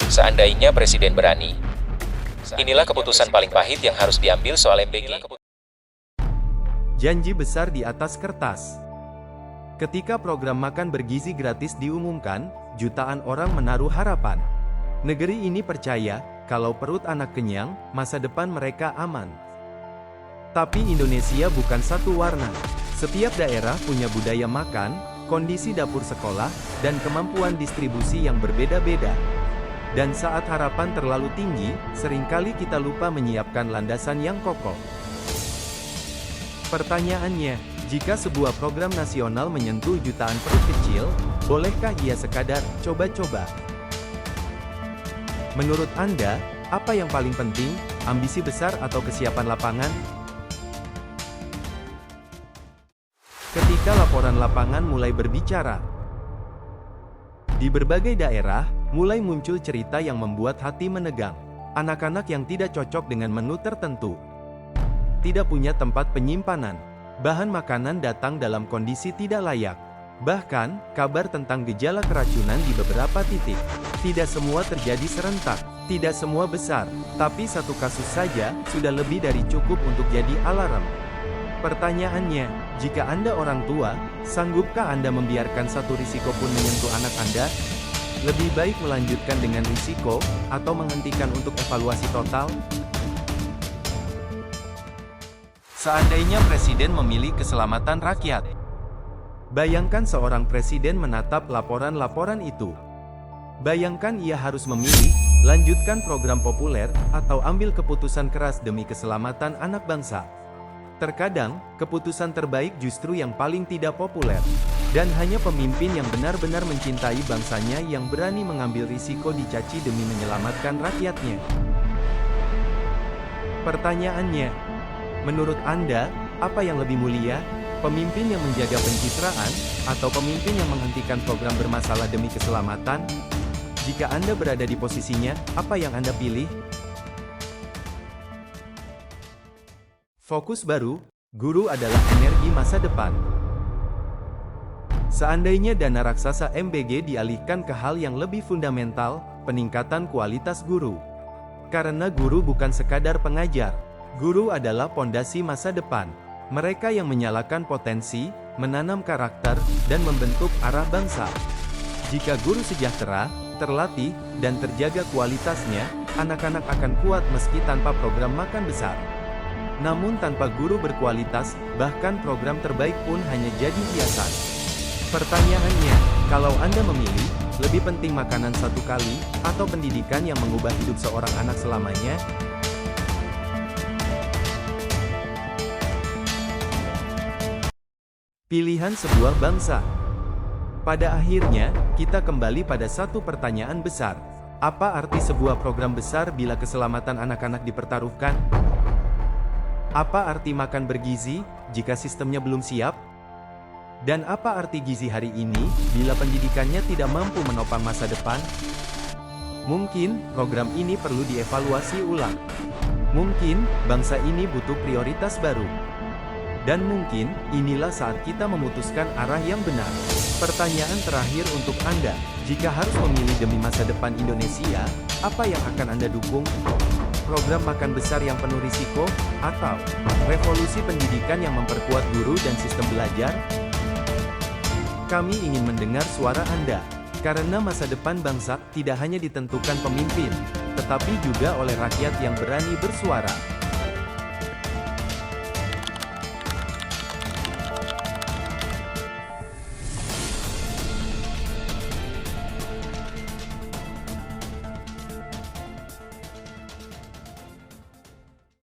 Seandainya Presiden berani. Inilah keputusan paling pahit yang harus diambil soal MBG. Janji besar di atas kertas. Ketika program makan bergizi gratis diumumkan, jutaan orang menaruh harapan. Negeri ini percaya, kalau perut anak kenyang, masa depan mereka aman. Tapi Indonesia bukan satu warna. Setiap daerah punya budaya makan, kondisi dapur sekolah, dan kemampuan distribusi yang berbeda-beda. Dan saat harapan terlalu tinggi, seringkali kita lupa menyiapkan landasan yang kokoh. Pertanyaannya, jika sebuah program nasional menyentuh jutaan perut kecil, bolehkah ia sekadar coba-coba? Menurut Anda, apa yang paling penting, ambisi besar atau kesiapan lapangan? Ketika laporan lapangan mulai berbicara, di berbagai daerah, mulai muncul cerita yang membuat hati menegang. Anak-anak yang tidak cocok dengan menu tertentu, tidak punya tempat penyimpanan, bahan makanan datang dalam kondisi tidak layak. Bahkan, kabar tentang gejala keracunan di beberapa titik. Tidak semua terjadi serentak, tidak semua besar, tapi satu kasus saja, sudah lebih dari cukup untuk jadi alarm. Pertanyaannya, jika Anda orang tua, sanggupkah Anda membiarkan satu risiko pun menyentuh anak Anda? Lebih baik melanjutkan dengan risiko, atau menghentikan untuk evaluasi total? Seandainya Presiden memilih keselamatan rakyat. Bayangkan seorang Presiden menatap laporan-laporan itu. Bayangkan ia harus memilih, lanjutkan program populer, atau ambil keputusan keras demi keselamatan anak bangsa. Terkadang, keputusan terbaik justru yang paling tidak populer. Dan hanya pemimpin yang benar-benar mencintai bangsanya yang berani mengambil risiko dicaci demi menyelamatkan rakyatnya. Pertanyaannya, menurut Anda, apa yang lebih mulia? Pemimpin yang menjaga pencitraan, atau pemimpin yang menghentikan program bermasalah demi keselamatan? Jika Anda berada di posisinya, apa yang Anda pilih? Fokus baru, guru adalah energi masa depan. Seandainya dana raksasa MBG dialihkan ke hal yang lebih fundamental, peningkatan kualitas guru. Karena guru bukan sekadar pengajar, guru adalah pondasi masa depan. Mereka yang menyalakan potensi, menanam karakter, dan membentuk arah bangsa. Jika guru sejahtera, terlatih, dan terjaga kualitasnya, anak-anak akan kuat meski tanpa program makan besar. Namun tanpa guru berkualitas, bahkan program terbaik pun hanya jadi hiasan. Pertanyaannya, kalau Anda memilih, lebih penting makanan satu kali, atau pendidikan yang mengubah hidup seorang anak selamanya? Pilihan sebuah bangsa. Pada akhirnya, kita kembali pada satu pertanyaan besar. Apa arti sebuah program besar bila keselamatan anak-anak dipertaruhkan? Apa arti makan bergizi, jika sistemnya belum siap? Dan apa arti gizi hari ini, bila pendidikannya tidak mampu menopang masa depan? Mungkin, program ini perlu dievaluasi ulang. Mungkin, bangsa ini butuh prioritas baru. Dan mungkin, inilah saat kita memutuskan arah yang benar. Pertanyaan terakhir untuk Anda, jika harus memilih demi masa depan Indonesia, apa yang akan Anda dukung? Program makan besar yang penuh risiko, atau revolusi pendidikan yang memperkuat guru dan sistem belajar? Kami ingin mendengar suara Anda, karena masa depan bangsa tidak hanya ditentukan pemimpin, tetapi juga oleh rakyat yang berani bersuara.